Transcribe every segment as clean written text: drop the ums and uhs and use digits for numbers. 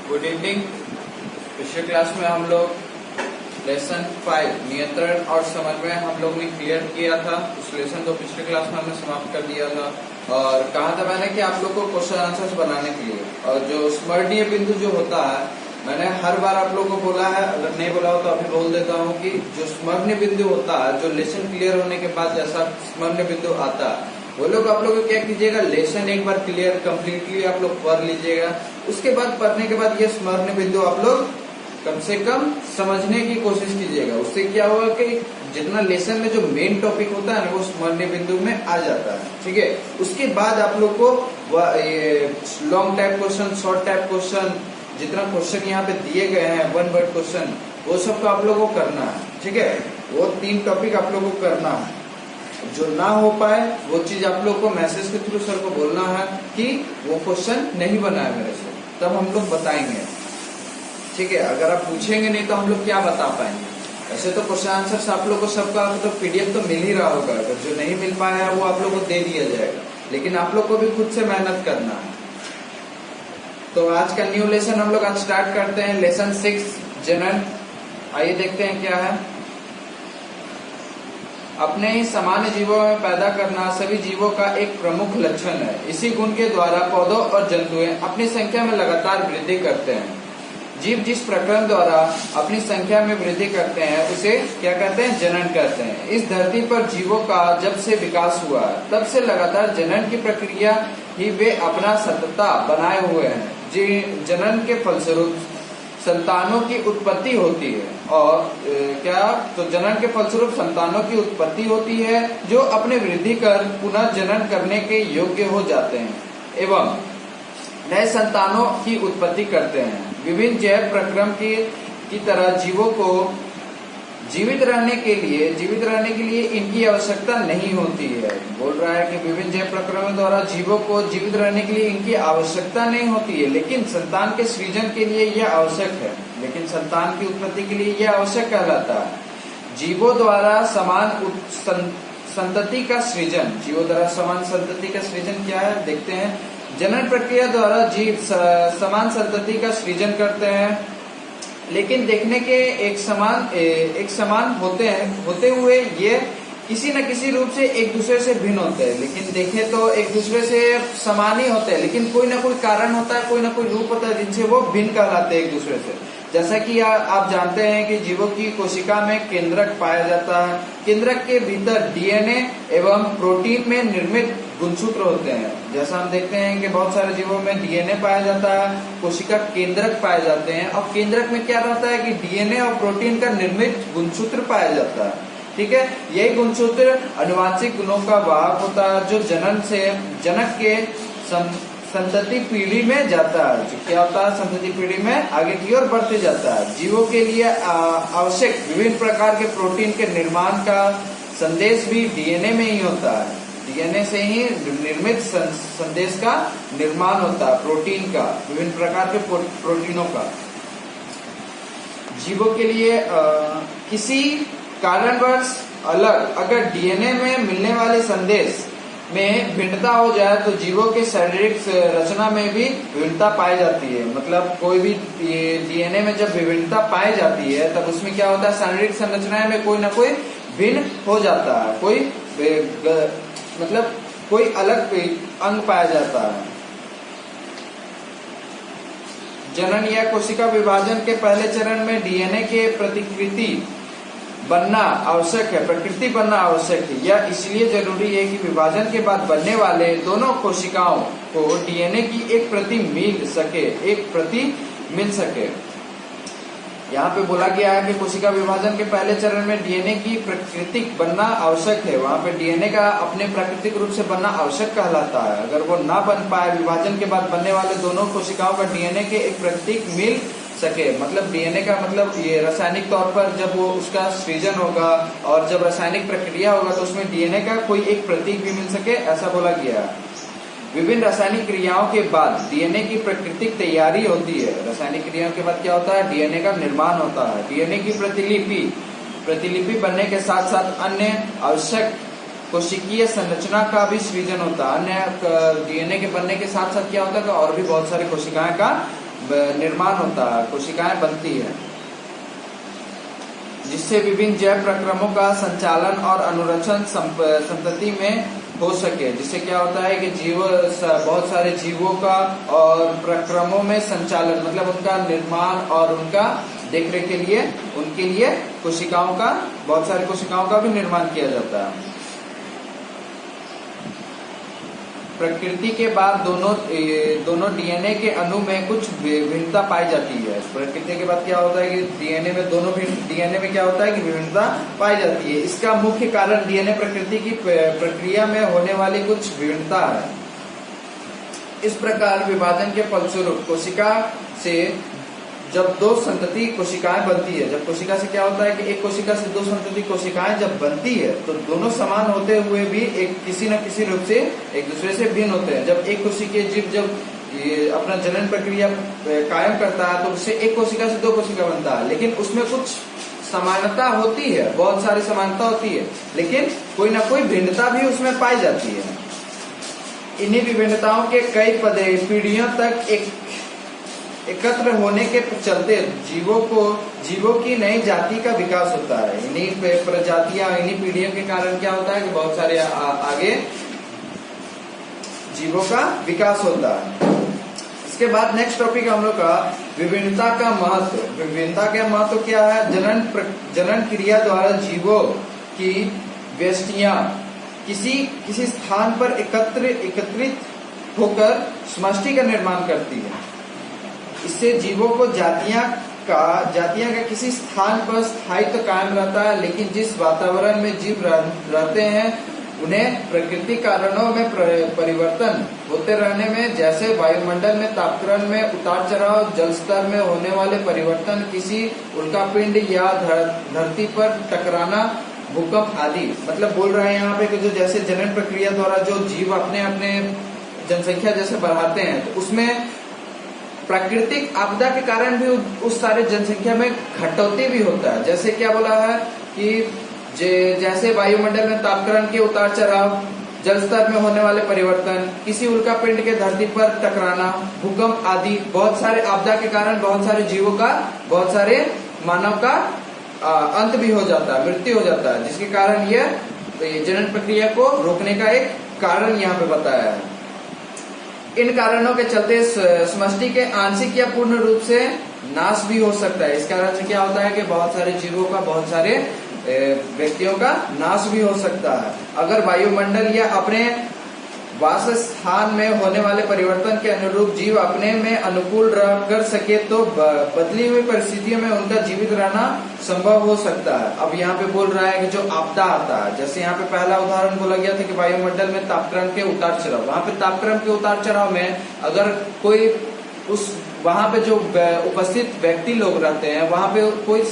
Good evening. पिछले class में हम लोग लेसन 5 नियंत्रण और समन्वय हम लोग ने क्लियर किया था। उस लेसन को पिछले क्लास में हमने समाप्त कर दिया था और कहा था मैंने कि आप लोग को क्वेश्चन आंसर्स बनाने के लिए और जो स्मरणीय बिंदु जो होता है, मैंने हर बार आप लोगों को बोला है, अगर नहीं बोला हो तो अभी बोल देता हूँ कि जो स्मरणीय बिंदु होता है, जो लेसन क्लियर होने के बाद जैसा स्मरणीय बिंदु आता है, वो लोग आप लोग क्या कीजिएगा, लेसन एक बार क्लियर कंप्लीटली आप लोग पढ़ लीजिएगा। उसके बाद पढ़ने के बाद ये स्मरणीय बिंदु आप लोग कम से कम समझने की कोशिश कीजिएगा। उससे क्या होगा कि जितना लेसन में जो मेन टॉपिक होता है ना, वो स्मरणीय बिंदु में आ जाता है। ठीक है, उसके बाद आप लोग को long type question, short type question, जितना क्वेश्चन यहाँ पे दिए गए हैं, वन वर्ड क्वेश्चन, वो सब तो आप लोगों को करना है। ठीक है, वो 3 टॉपिक आप लोगों को करना है। जो ना हो पाए वो चीज आप लोग को मैसेज के थ्रू सर को बोलना है कि वो क्वेश्चन नहीं बना है मेरे से, तब हम लोग बताएंगे। ठीक है, अगर आप पूछेंगे नहीं तो हम लोग क्या बता पाएंगे। ऐसे तो क्वेश्चन आंसर आप लोग को सबका तो पीडीएफ तो मिल ही रहा होगा, अगर जो नहीं मिल पाया है वो आप लोग को दे दिया जाएगा, लेकिन आप लोग को भी खुद से मेहनत करना है। तो आज का न्यू लेसन हम लोग आज स्टार्ट करते हैं, लेसन 6 जनन। आइए देखते हैं क्या है। अपने ही सामान्य जीवों में पैदा करना सभी जीवों का एक प्रमुख लक्षण है। इसी गुण के द्वारा पौधों और जंतुएं अपनी संख्या में लगातार वृद्धि करते हैं। जीव जिस प्रक्रम द्वारा अपनी संख्या में वृद्धि करते हैं उसे क्या कहते हैं, जनन कहते हैं। इस धरती पर जीवों का जब से विकास हुआ तब से लगातार जनन की प्रक्रिया ही वे अपना सतता बनाए हुए हैं। जनन के फलस्वरूप संतानों की उत्पत्ति होती है और क्या तो जनन के फलस्वरूप संतानों की उत्पत्ति होती है जो अपने वृद्धि कर पुनः जनन करने के योग्य हो जाते हैं एवं नए संतानों की उत्पत्ति करते हैं। विभिन्न जैव प्रक्रम की तरह जीवों को जीवित रहने के लिए इनकी आवश्यकता नहीं होती है। बोल रहा है कि विभिन्न जैव प्रक्रमों द्वारा जीवों को जीवित रहने के लिए इनकी आवश्यकता नहीं होती है, लेकिन संतान के सृजन के लिए यह आवश्यक है। लेकिन संतान की उत्पत्ति के लिए यह आवश्यक कहलाता है। जीवों द्वारा समान संतति का सृजन। जीवों द्वारा समान संतति का सृजन क्या है देखते हैं। जनन प्रक्रिया द्वारा जीव समान संतति का सृजन करते हैं, लेकिन देखने के एक समान होते हुए ये किसी न किसी रूप से एक दूसरे से भिन्न होते हैं। लेकिन देखे तो एक दूसरे से समान ही होते हैं, लेकिन कोई ना कोई कारण होता है, कोई ना कोई रूप होता है जिनसे वो भिन्न कहलाते हैं एक दूसरे से। जैसा कि आप जानते हैं कि जीवों की कोशिका में केंद्रक पाया जाता है। केंद्रक के भीतर डीएनए एवं प्रोटीन में निर्मित गुणसूत्र होते हैं। जैसा हम देखते हैं कि बहुत सारे जीवों में डीएनए पाया जाता है, कोशिका केंद्रक पाए जाते हैं, और केंद्रक में क्या रहता है कि डीएनए और प्रोटीन का निर्मित गुणसूत्र पाया जाता है। ठीक है, यही गुणसूत्र अनुवांशिक गुणों का वाहक होता है जो जनक के संतति पीढ़ी में जाता है। जो क्या होता है, संतति पीढ़ी में आगे की ओर बढ़ते जाता है। जीवों के लिए आवश्यक विभिन्न प्रकार के प्रोटीन के निर्माण का संदेश भी डीएनए में ही होता है। डीएनए से ही निर्मित संदेश का निर्माण होता है, प्रोटीन का, विभिन्न प्रकार के प्रोटीनों का। जीवों के लिए किसी कारणवश अलग अगर डीएनए में मिलने वाले संदेश में भिन्नता हो जाए तो जीवों के शारीरिक रचना में भी विभिन्नता पाई जाती है। मतलब कोई भी डीएनए में जब विभिन्नता पाई जाती है तब उसमें क्या होता है, शारीरिक संरचना में कोई ना कोई भिन्न हो जाता है, कोई अलग अंग पाया जाता है। जनन या कोशिका विभाजन के पहले चरण में डीएनए के प्रकृति बनना आवश्यक है। यह इसलिए जरूरी है कि विभाजन के बाद बनने वाले दोनों कोशिकाओं को डीएनए की एक प्रति मिल सके। यहाँ पे बोला गया है कि कोशिका विभाजन के पहले चरण में डीएनए की प्राकृतिक बनना आवश्यक है। वहाँ पे डीएनए का अपने प्राकृतिक रूप से बनना आवश्यक कहलाता है। अगर वो ना बन पाए, विभाजन के बाद बनने वाले दोनों कोशिकाओं का डीएनए के एक प्रतीक मिल सके, मतलब डीएनए का मतलब ये रासायनिक तौर पर जब वो उसका सृजन होगा और जब रासायनिक प्रक्रिया होगा तो उसमें डीएनए का कोई एक प्रतीक भी मिल सके, ऐसा बोला गया है। विभिन्न रासायनिक क्रियाओं के बाद डीएनए की प्राकृतिक तैयारी होती है। रासायनिक क्रियाओं के बाद क्या होता है, डीएनए का निर्माण होता है। डीएनए की प्रतिलिपि बनने के साथ साथ अन्य आवश्यक कोशिकीय संरचना का भी सृजन होता है। अन्य डीएनए के बनने के साथ साथ क्या होता है, और भी बहुत सारे कोशिकाएं का निर्माण होता है, कोशिकाएं बनती है, जिससे विभिन्न जैव प्रक्रमों का संचालन और अनुरक्षण संतति में हो सके। जिससे क्या होता है कि बहुत सारे जीवों का और प्रक्रमों में संचालन, मतलब उनका निर्माण और उनका देखरेख के लिए उनके लिए कोशिकाओं का, बहुत सारी कोशिकाओं का भी निर्माण किया जाता है। प्रकृति के बाद दोनों डीएनए के अणु में कुछ विभिन्नता पाई जाती है। प्रकृति के बाद क्या होता है कि डीएनए में डीएनए में क्या होता है कि विभिन्नता पाई जाती है। इसका मुख्य कारण डीएनए प्रकृति की प्रक्रिया में होने वाली कुछ विभिन्नता है। इस प्रकार विभाजन के फलस्वरूप कोशिका से जब दो संतति कोशिकाएं बनती है, जब कोशिका से क्या होता है कि एक कोशिका से दो संतति कोशिकाएं जब बनती है तो दोनों समान होते हुए भी एक किसी न किसी रूप से एक दूसरे से भिन्न होते हैं। जब एक कोशिकीय जीव जब अपना जनन प्रक्रिया कायम करता है तो उससे एक कोशिका से दो कोशिका बनता है, लेकिन उसमें कुछ समानता होती है, बहुत सारी समानता होती है, लेकिन कोई ना कोई भिन्नता भी उसमें पाई जाती है। इन्हीं विभिन्नताओं के कई पीढ़ियों तक एकत्र होने के चलते जीवों की नई जाति का विकास होता है। इन्हीं प्रजातियां, इन्हीं पीढ़ियों के कारण क्या होता है कि बहुत सारे आगे जीवों का विकास होता है। इसके बाद नेक्स्ट टॉपिक हम लोग का विभिन्नता का महत्व। विभिन्नता का महत्व क्या है? जनन क्रिया द्वारा जीवों की व्यष्टियां किसी स्थान पर एकत्रित होकर समष्टि का निर्माण करती है। इससे जीवों को जातियां का किसी स्थान पर स्थायित्व कायम रहता है, लेकिन जिस वातावरण में जीव रहते हैं उन्हें प्राकृतिक कारणों में परिवर्तन होते रहने में, जैसे वायुमंडल में तापक्रम में उतार चढ़ाव, जल स्तर में होने वाले परिवर्तन, किसी उल्कापिंड या धरती पर टकराना, भूकंप आदि। मतलब बोल रहे हैं यहाँ पे कि जो जैसे जनन प्रक्रिया द्वारा जो जीव अपने जनसंख्या जैसे बढ़ाते हैं तो उसमें प्राकृतिक आपदा के कारण भी उस सारे जनसंख्या में घटौती भी होता है। जैसे क्या बोला है कि जैसे वायुमंडल में तापक्रम के उतार चढ़ाव, जल स्तर में होने वाले परिवर्तन, किसी उल्कापिंड के धरती पर टकराना, भूकंप आदि, बहुत सारे आपदा के कारण बहुत सारे जीवों का, बहुत सारे मानव का अंत भी हो जाता है, मृत्यु हो जाता है, जिसके कारण यह जनन प्रक्रिया को रोकने का एक कारण यहाँ पे बताया है। इन कारणों के चलते समष्टि के आंशिक या पूर्ण रूप से नाश भी हो सकता है। इस कारण से क्या होता है कि बहुत सारे जीवों का, बहुत सारे व्यक्तियों का नाश भी हो सकता है। अगर वायुमंडल या अपने वास स्थान में होने वाले परिवर्तन के अनुरूप जीव अपने में अनुकूल कर सके तो बदली हुई परिस्थितियों में उनका जीवित रहना संभव हो सकता है। अब यहाँ पे बोल रहा है कि जो आपदा आता है, जैसे यहाँ पे पहला उदाहरण बोला गया था कि वायुमंडल में तापक्रम के उतार चढ़ाव, वहां पे तापक्रम के उतार चढ़ाव में अगर कोई वहां पे जो उपस्थित व्यक्ति लोग रहते हैं, वहां पे कोई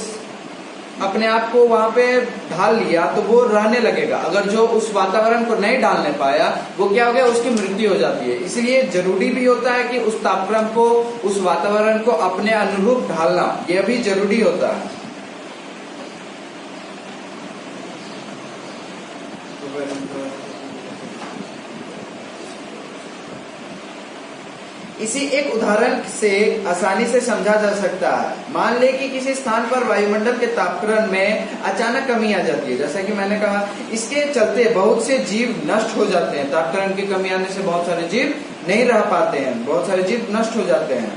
अपने आप को वहां पे ढाल लिया तो वो रहने लगेगा। अगर जो उस वातावरण को नहीं ढालने पाया, वो क्या हो गया, उसकी मृत्यु हो जाती है। इसलिए जरूरी भी होता है कि उस तापक्रम को, उस वातावरण को अपने अनुरूप ढालना, यह भी जरूरी होता है। इसी एक उदाहरण से आसानी से समझा जा सकता है। मान ले कि किसी स्थान पर वायुमंडल के तापक्रम में अचानक कमी आ जाती है, जैसा कि मैंने कहा, इसके चलते बहुत से जीव नष्ट हो जाते हैं। तापक्रम की कमी आने से बहुत सारे जीव नहीं रह पाते हैं, बहुत सारे जीव नष्ट हो जाते हैं,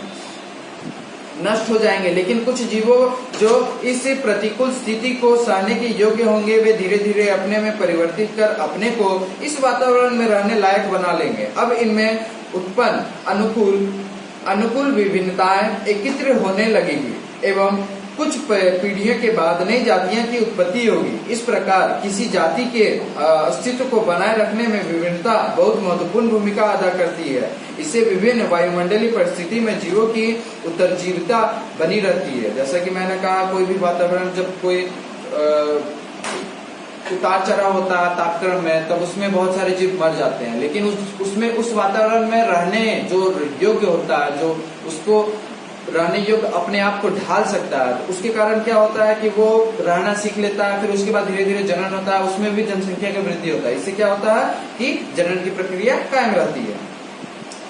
नष्ट हो जाएंगे। लेकिन कुछ जीवों जो इस प्रतिकूल स्थिति को सहने के योग्य होंगे, वे धीरे धीरे अपने में परिवर्तित कर अपने को इस वातावरण में रहने लायक बना लेंगे। अब इनमें उत्पन्न अनुकूल विभिन्नताएं एकत्र होने लगेगी एवं कुछ पीढ़ियों के बाद नई जातियों की उत्पत्ति होगी। इस प्रकार किसी जाति के अस्तित्व को बनाए रखने में विभिन्नता बहुत महत्वपूर्ण भूमिका अदा करती है। इससे विभिन्न वायुमंडलीय परिस्थिति में जीवों की उत्तरजीविता बनी रहती है। जैसा कि मैंने कहा, कोई भी वातावरण जब कोई उतार चढ़ाव होता है तापक्रम में, तब उसमें बहुत सारे जीव मर जाते हैं, लेकिन उसमें उस वातावरण में रहने जो योग्य होता है, जो उसको रहने योग्य अपने आप को ढाल सकता है। तो उसके कारण क्या होता है कि वो रहना सीख लेता है, फिर उसके बाद धीरे धीरे जनन होता है, उसमें भी जनसंख्या की वृद्धि होता है। इससे क्या होता है कि जनन की प्रक्रिया कायम रहती है।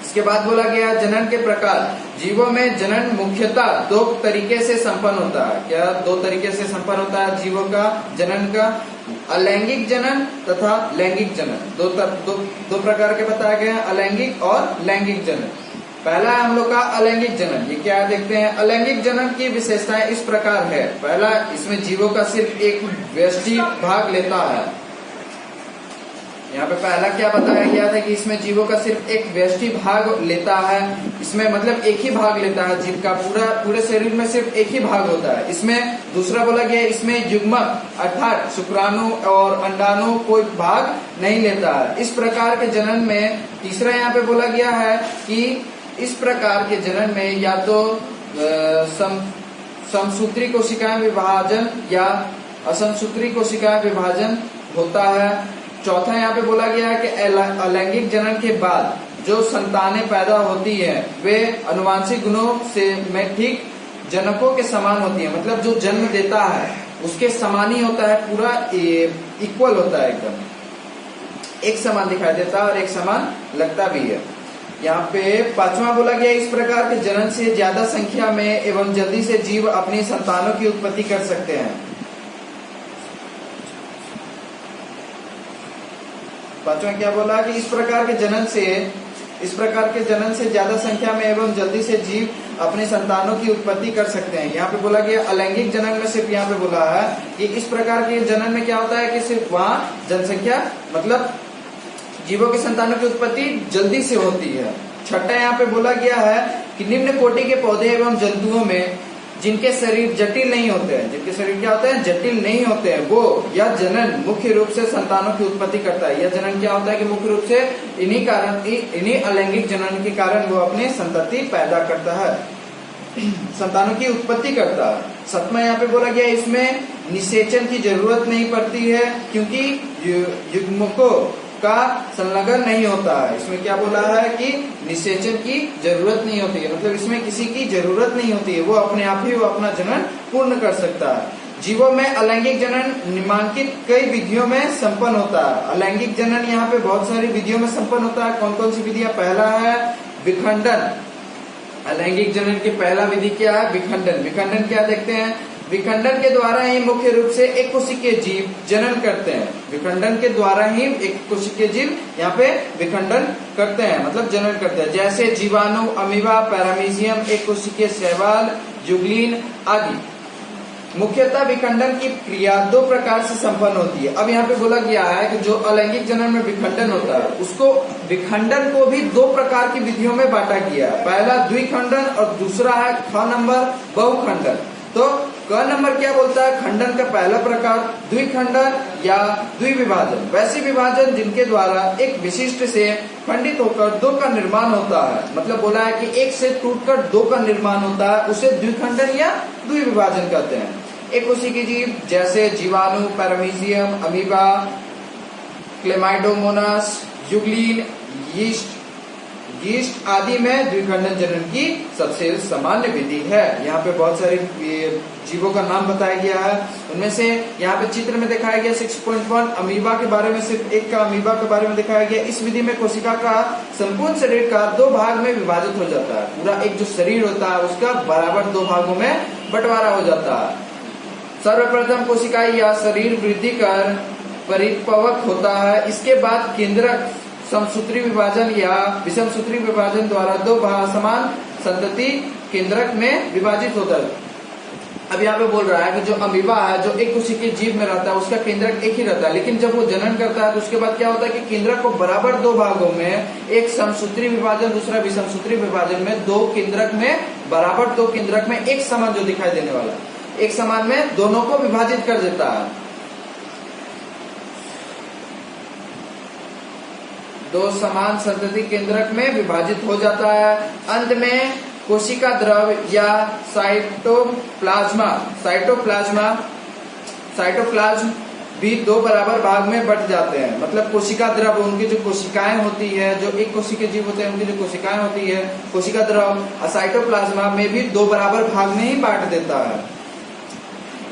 इसके बाद बोला गया जनन के प्रकार। जीवों में जनन मुख्यतः दो तरीके से संपन्न होता है। क्या दो तरीके से संपन्न होता है जीवों का जनन का? अलैंगिक जनन तथा लैंगिक जनन। दो प्रकार के बताए गए हैं, अलैंगिक और लैंगिक जनन। पहला है हम लोग का अलैंगिक जनन। ये क्या है देखते हैं। अलैंगिक जनन की विशेषताएं इस प्रकार है। पहला, इसमें जीवों का सिर्फ एक व्यष्टि भाग लेता है। यहाँ पे पहला क्या बताया गया था कि इसमें जीवों का सिर्फ एक व्यष्टि भाग लेता है। इसमें मतलब एक ही भाग लेता है जीव का, पूरे शरीर में सिर्फ एक ही भाग होता है। इसमें दूसरा बोला गया इसमें युग्मक अर्थात शुक्राणु और अंडाणु कोई भाग नहीं लेता है। इस प्रकार के जनन में तीसरा यहाँ पे बोला गया है कि इस प्रकार के जनन में या तो समसूत्री कोशिकाएं विभाजन या असमसूत्री कोशिकाएं विभाजन होता है। चौथा यहाँ पे बोला गया है कि अलैंगिक जनन के बाद जो संतानें पैदा होती हैं वे अनुवांशिक गुणों से में ठीक जनकों के समान होती है। मतलब जो जन्म देता है उसके समान ही होता है, पूरा इक्वल होता है, एकदम एक समान दिखाई देता है और एक समान लगता भी है। यहाँ पे पांचवा बोला गया इस प्रकार के जनन से ज्यादा संख्या में एवं जल्दी से जीव अपनी संतानों की उत्पत्ति कर सकते हैं। पांचवा क्या बोला कि इस प्रकार के जनन से ज्यादा संख्या में एवं जल्दी से जीव अपने संतानों की उत्पत्ति कर सकते हैं। यहाँ पे बोला गया अलैंगिक जनन में सिर्फ यहाँ पे बोला है कि इस प्रकार के जनन में क्या होता है कि सिर्फ वहाँ जनसंख्या मतलब जीवों के संतानों की उत्पत्ति जल्दी से होती है। छठा यहाँ पे बोला गया है कि निम्न कोटि के पौधे एवं जंतुओं में जिनके शरीर जटिल नहीं होते हैं, जिनके शरीर क्या होते हैं जटिल नहीं होते हैं, वो यह जनन मुख्य रूप से संतानों की उत्पत्ति करता है। यह जनन क्या होता है कि मुख्य रूप से इन्हीं अलैंगिक जनन के कारण वो अपने संतति पैदा करता है, संतानों की उत्पत्ति करता है। सतमा यहाँ पे बोला गया इसमें निषेचन की जरूरत नहीं पड़ती है क्योंकि युग्मकों का संलग्न नहीं होता है। इसमें क्या बोला है कि निषेचन की जरूरत नहीं होती है, मतलब इसमें किसी की जरूरत नहीं होती है, वो अपने आप ही वो अपना जनन पूर्ण कर सकता है। जीवों में अलैंगिक जनन निम्नलिखित कई विधियों में संपन्न होता है। अलैंगिक जनन यहाँ पे बहुत सारी विधियों में संपन्न होता है। कौन कौन सी विधियां? पहला है विखंडन। अलैंगिक जनन की पहला विधि क्या है? विखंडन। विखंडन क्या देखते हैं? विखंडन के द्वारा ही मुख्य रूप से एक कोशिकीय जीव जनन करते हैं। विखंडन के द्वारा ही एक कोशिकीय जीव यहाँ पे विखंडन करते हैं, मतलब जनन करते हैं। जैसे जीवाणु, अमीबा, पैरामीशियम, एक कोशिकीय शैवाल, जुगलीन आदि। मुख्यतः विखंडन की क्रिया दो प्रकार से संपन्न होती है। अब यहाँ पे बोला गया है कि जो अलैंगिक जनन में विखंडन होता है उसको विखंडन को भी दो प्रकार की विधियों में बांटा गया है। पहला द्विखंडन और दूसरा है ख नंबर बहुखंडन। तो क नंबर क्या बोलता है? खंडन का पहला प्रकार द्विखंडन या द्विविभाजन, वैसे विभाजन जिनके द्वारा एक विशिष्ट से खंडित होकर दो का निर्माण होता है। मतलब बोला है कि एक से टूटकर दो का निर्माण होता है, उसे द्विखंडन या द्विविभाजन कहते हैं। एक कोशिकीय जीव जैसे जीवाणु, पैरामीशियम, अमीबा, क्लेमाइडोमोनास, जुगलीन, यीस्ट आदि में द्विखंडन जनन की सबसे सामान्य विधि है। यहाँ पे बहुत सारे जीवों का नाम बताया गया है। उनमें से यहाँ पे चित्र में दिखाया गया 6.1 अमीबा के बारे में, सिर्फ एक का अमीबा के बारे में दिखाया गया। इस विधि में कोशिका का संपूर्ण शरीर का दो भाग में विभाजित हो जाता है। पूरा एक जो शरीर होता है उसका बराबर दो भागों में बंटवारा हो जाता है। सर्वप्रथम कोशिका या शरीर वृद्धि कर परिपक्व होता है। इसके बाद केंद्रक समसूत्री विभाजन या विषम सूत्री विभाजन द्वारा दो समान संतति केंद्रक में विभाजित होता है। अब यहाँ पे बोल रहा है कि जो अमीबा है, जो एक कोशिकीय जीव में रहता है, उसका केंद्रक एक ही रहता है, लेकिन जब वो जनन करता है तो उसके बाद क्या होता है कि केंद्रक को बराबर दो भागों में, एक समसूत्री विभाजन दूसरा विषम सूत्री विभाजन में, दो केंद्रक में बराबर दो केंद्रक में एक समान जो दिखाई देने वाला एक समान में दोनों को विभाजित कर देता है। दो समान संतति केंद्रक में विभाजित हो जाता है। अंत में कोशिका द्रव या साइटोप्लाज्म भी दो बराबर भाग में बट जाते हैं। मतलब कोशिका द्रव, उनकी जो कोशिकाएं होती है, जो एक कोशिकीय जीव होते हैं, उनकी जो कोशिकाएं होती है, कोशिका द्रव साइटोप्लाज्मा में भी दो बराबर भाग में ही बांट देता है।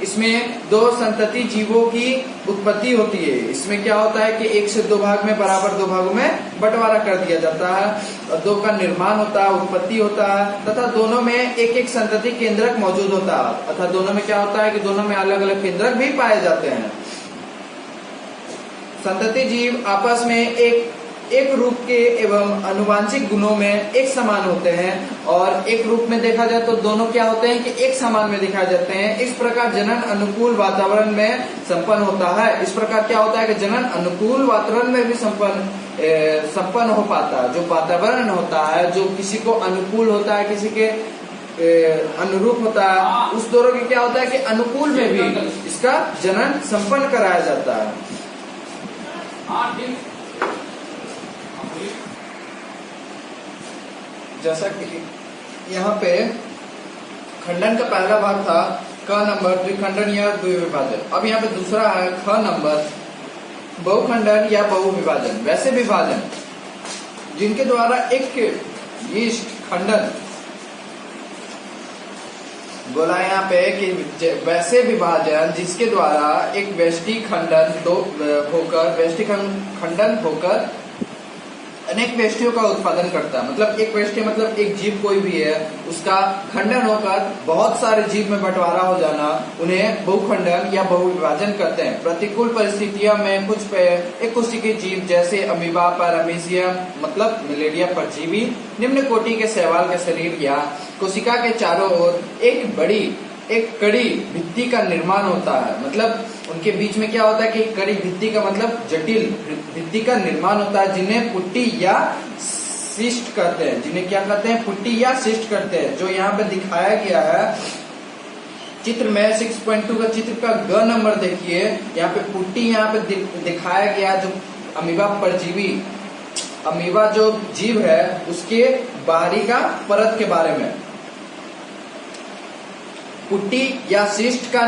इसमें दो संतति जीवों की उत्पत्ति होती है। इसमें क्या होता है कि एक से दो भाग में बराबर दो भागों में बंटवारा कर दिया जाता है, और दो का निर्माण होता है, उत्पत्ति होता है, तथा दोनों में एक एक संतति केंद्रक मौजूद होता है। अर्थात दोनों में क्या होता है कि दोनों में अलग अलग केंद्रक भी पाए जाते हैं। संतति जीव आपस में एक रूप के एवं अनुवांशिक गुणों में एक समान होते हैं, और एक रूप में देखा जाए तो दोनों क्या होते हैं कि एक समान में दिखाए जाते हैं। इस प्रकार जनन अनुकूल वातावरण में संपन्न होता है। इस प्रकार क्या होता है कि जनन अनुकूल वातावरण में भी संपन्न हो पाता है। जो वातावरण होता है, जो किसी को अनुकूल होता है, किसी के अनुरूप होता है, उस दोनों के क्या होता है कि अनुकूल में भी इसका जनन संपन्न कराया जाता है। जैसा कि यहाँ पे खंडन का पहला भाग था क नंबर द्विखंडन या द्विविभाजन। अब यहाँ पे दूसरा है ख नंबर बहुखंडन या बहुविभाजन। वैसे विभाजन जिनके द्वारा एक यीस्ट खंडन बोला यहाँ पे कि वैसे विभाजन जिसके द्वारा एक व्यष्टि खंडन होकर अनेक व्यष्टियों का उत्पादन करता है। मतलब एक व्यष्टि मतलब एक जीव कोई भी है, उसका खंडन होकर बहुत सारे जीव में बंटवारा हो जाना, उन्हें बहुखंडन या बहुविभाजन कहते हैं। प्रतिकूल परिस्थितियों में कुछ एक कोशिकीय जीव जैसे अमीबा, पैरामीशियम मतलब मिलेरिया परजीवी, निम्न कोटि के शैवाल के शरीर या कोशिका के चारों ओर एक कड़ी भित्ति का निर्माण होता है। मतलब उनके बीच में क्या होता है कि कड़ी भित्ति का मतलब जटिल भित्ति का निर्माण होता है, जिन्हें पुट्टी या शिष्ट कहते हैं। जिन्हें क्या कहते हैं? पुट्टी या शिष्ट कहते हैं। जो यहाँ पे दिखाया गया है चित्र में 6.2 का चित्र का ग नंबर देखिए, यहाँ पे पुट्टी यहाँ पे दिखाया गया। जो अमीबा परजीवी, अमीबा जो जीव है उसके बाहरी का परत के बारे में पुट्टी या शिष्ट का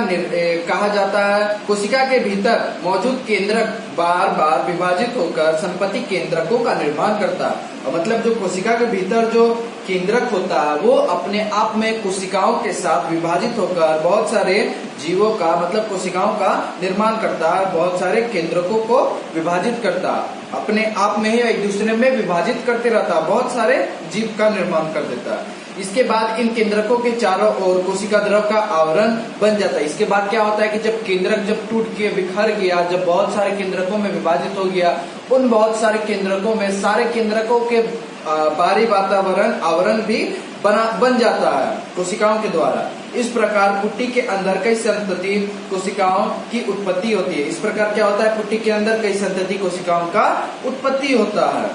कहा जाता है। कोशिका के भीतर मौजूद केंद्रक बार बार विभाजित होकर संपत्ति केंद्रकों का निर्माण करता है। और मतलब जो कोशिका के भीतर जो केंद्रक होता है वो अपने आप में कोशिकाओं के साथ विभाजित होकर बहुत सारे जीवों का मतलब कोशिकाओं का निर्माण करता है, बहुत सारे केंद्रकों को विभाजित करता है, अपने आप में ही एक दूसरे में विभाजित करते रहता है, बहुत सारे जीव का निर्माण कर देता है। इसके बाद इन केंद्रकों के चारों ओर कोशिका द्रव का आवरण बन जाता है। इसके बाद क्या होता है कि जब केंद्रक जब टूट के बिखर गया, जब बहुत सारे केंद्रकों में विभाजित हो गया, उन बहुत सारे केंद्रकों में सारे केंद्रकों के बाहरी वातावरण आवरण भी बन जाता है कोशिकाओं के द्वारा। इस प्रकार पुट्टी के अंदर कई संतति कोशिकाओं की उत्पत्ति होती है। इस प्रकार क्या होता है? पुट्टी के अंदर कई संतति कोशिकाओं का उत्पत्ति होता है।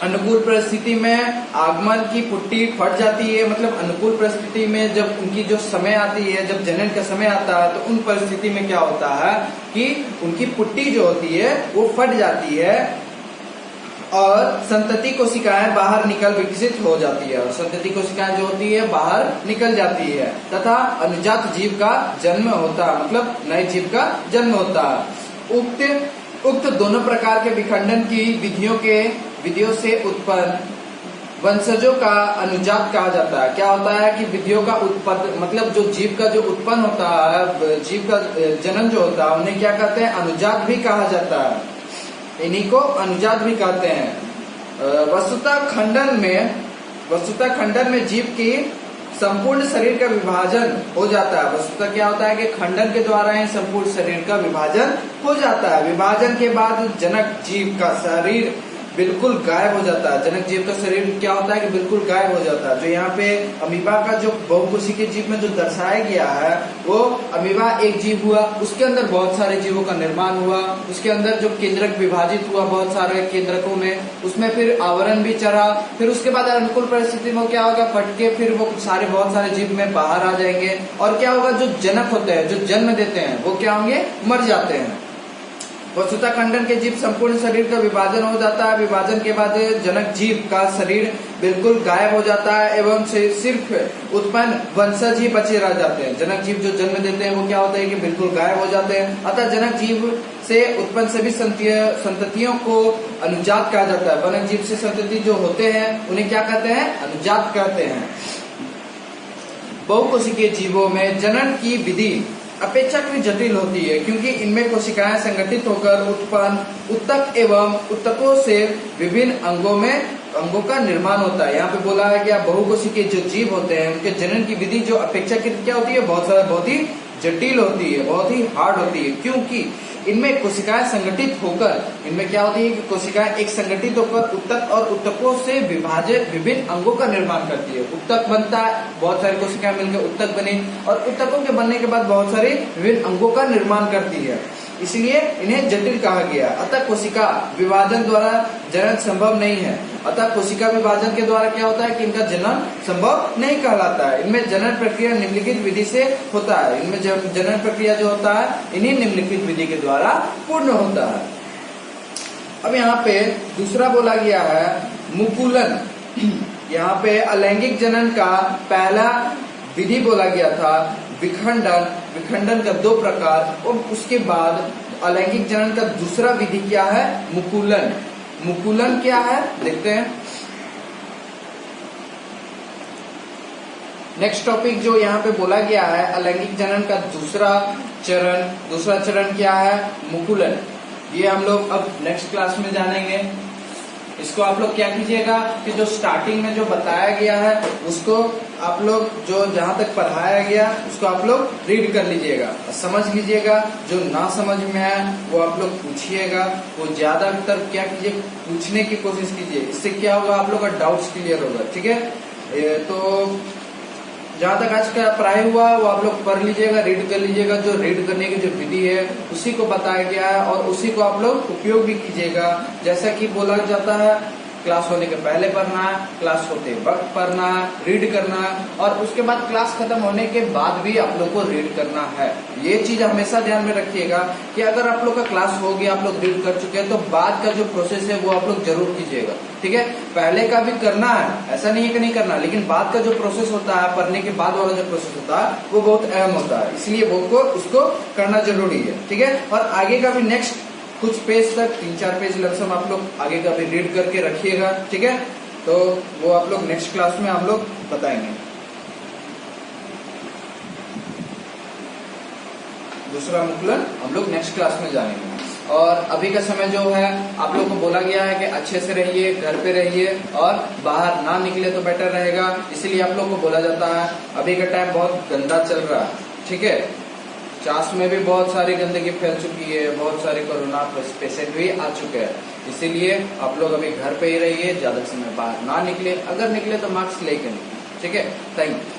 अनुकूल परिस्थिति में आगमन की पुट्टी फट जाती है। मतलब अनुकूल परिस्थिति में जब उनकी जो समय आती है, जब जनन का समय आता है, तो उन परिस्थिति में क्या होता है कि उनकी पुट्टी जो होती है वो फट जाती है और संतति कोशिकाएं बाहर निकल विकसित हो जाती है, और संतति कोशिकाएं जो होती है बाहर निकल जाती है तथा अनुजात जीव का जन्म होता है, मतलब नए जीव का जन्म होता है। उक्त दोनों प्रकार के विखंडन की विधियों से उत्पन्न वंशजों का अनुजात कहा जाता है। क्या होता है कि विधियों का उत्पन्न मतलब जो जीव का जो उत्पन्न होता है, जीव का जन्म जो होता है, उन्हें क्या कहते हैं? अनुजात भी कहा जाता है। इन्हीं को अनुजात भी कहते हैं। वस्तुतः खंडन में जीव की संपूर्ण शरीर का विभाजन हो जाता है। वस्तुतः क्या होता है कि खंडन के द्वारा ही संपूर्ण शरीर का विभाजन हो जाता है। विभाजन के बाद जनक जीव का शरीर बिल्कुल गायब हो जाता है। जनक जीव का शरीर क्या होता है कि बिल्कुल गायब हो जाता है। जो यहाँ पे अमीबा का जो बहुकोशिकीय जीव में जो दर्शाया गया है, वो अमीबा एक जीव हुआ, उसके अंदर बहुत सारे जीवों का निर्माण हुआ, उसके अंदर जो केंद्रक विभाजित हुआ बहुत सारे केंद्रकों में, उसमें फिर आवरण भी चढ़ा, फिर उसके बाद अनुकूल परिस्थिति में क्या होगा? फटके फिर वो बहुत सारे जीव में बाहर आ जाएंगे, और क्या होगा? जो जनक होते हैं, जो जन्म देते हैं, वो क्या होंगे? मर जाते हैं। वसुता खंडन के जीव संपूर्ण शरीर का विभाजन हो जाता है। विभाजन के बाद जनक जीव का शरीर बिल्कुल गायब हो जाता है एवं सिर्फ उत्पन्न वंशज ही बचे रह जाते हैं। जनक जीव जो जन्म देते हैं वो क्या होता है कि बिल्कुल गायब हो जाते हैं। अतः जनक जीव से उत्पन्न सभी संततियों को अनुजात कहा जाता है। जनक जीव से संतति जो होते हैं उन्हें क्या कहते हैं? अनुजात कहते हैं। बहुकोशिकीय जीवों में जनन की विधि अपेक्षाकृत जटिल होती है, क्योंकि इनमें कोशिकाएं संगठित होकर उत्पन्न उत्तक एवं उत्तकों से विभिन्न अंगों का निर्माण होता है। यहाँ पे बोला है कि बहुकोशिकीय जो जीव होते हैं उनके जनन की विधि जो अपेक्षाकृत क्या होती है? बहुत ही जटिल होती है, बहुत ही हार्ड होती है, क्योंकि इनमें कोशिकाएं संगठित होकर, इनमें क्या होती है कि कोशिकाएं एक संगठित होकर उत्तक और उत्तकों से विभाजित विभिन्न अंगों का निर्माण करती है। उत्तक बनता है, बहुत सारी कोशिकाएं मिलकर उत्तक बनी, और उत्तकों के बनने के बाद बहुत सारे विभिन्न अंगों का निर्माण करती है, इसलिए इन्हें जटिल कहा गया। अतः कोशिका विभाजन द्वारा जनन संभव नहीं है। अतः कोशिका विभाजन के द्वारा क्या होता है कि इनका जनन संभव नहीं कहलाता है। इनमें जनन प्रक्रिया निम्नलिखित विधि से होता है। इनमें जनन प्रक्रिया जो होता है इन्हीं निम्नलिखित विधि के द्वारा पूर्ण होता है। अब यहाँ पे दूसरा बोला गया है मुकुलन। यहाँ पे अलैंगिक जनन का पहला विधि बोला गया था विखंडन का 2 प्रकार, और उसके बाद अलैंगिक जनन का दूसरा विधि क्या है? मुकुलन। मुकुलन क्या है देखते हैं। नेक्स्ट टॉपिक जो यहाँ पे बोला गया है अलैंगिक जनन का दूसरा चरण क्या है? मुकुलन। ये हम लोग अब नेक्स्ट क्लास में जानेंगे। इसको आप लोग क्या कीजिएगा कि जो स्टार्टिंग में जो बताया गया है उसको आप लोग जो जहां तक पढ़ाया गया उसको आप लोग रीड कर लीजिएगा, समझ लीजिएगा। जो ना समझ में आए वो आप लोग पूछिएगा। वो ज्यादातर क्या कीजिए, पूछने की कोशिश कीजिए। इससे क्या होगा, आप लोग का डाउट्स क्लियर होगा। ठीक है, तो जहाँ तक आज का पढ़ाई हुआ वो आप लोग पढ़ लीजिएगा, रीड कर लीजिएगा। जो रीड करने की जो विधि है उसी को बताया गया है और उसी को आप लोग उपयोग भी कीजिएगा। जैसा कि बोला जाता है क्लास होने के पहले पढ़ना है, क्लास होते वक्त पढ़ना है, रीड करना है, और उसके बाद क्लास खत्म होने के बाद भी आप लोग को रीड करना है। ये चीज हमेशा ध्यान में रखिएगा कि अगर आप लोग का क्लास हो गया, आप लोग रीड कर चुके हैं, तो बाद का जो प्रोसेस है वो आप लोग जरूर कीजिएगा। ठीक है, पहले का भी करना है, ऐसा नहीं है कि नहीं करना, लेकिन बाद का जो प्रोसेस होता है, पढ़ने के बाद वाला जो प्रोसेस होता है वो बहुत अहम होता है, इसलिए वो उसको करना जरूरी है। ठीक है, और आगे का भी नेक्स्ट कुछ पेज तक 3-4 पेज लमसम आप लोग आगे का भी रीड करके रखिएगा। ठीक है, तो वो आप लोग नेक्स्ट क्लास में हम लोग बताएंगे। दूसरा मुकुलन हम लोग नेक्स्ट क्लास में जानेंगे। और अभी का समय जो है आप लोग को बोला गया है कि अच्छे से रहिए, घर पे रहिए और बाहर ना निकले तो बेटर रहेगा, इसलिए आप लोग को बोला जाता है। अभी का टाइम बहुत गंदा चल रहा है। ठीक है, चास में भी बहुत सारी गंदगी फैल चुकी है, बहुत सारे कोरोना पेशेंट भी आ चुके हैं, इसीलिए आप लोग अभी घर पे ही रहिए, ज्यादा समय बाहर ना निकले, अगर निकले तो मास्क लेकर निकले। ठीक है, थैंक यू।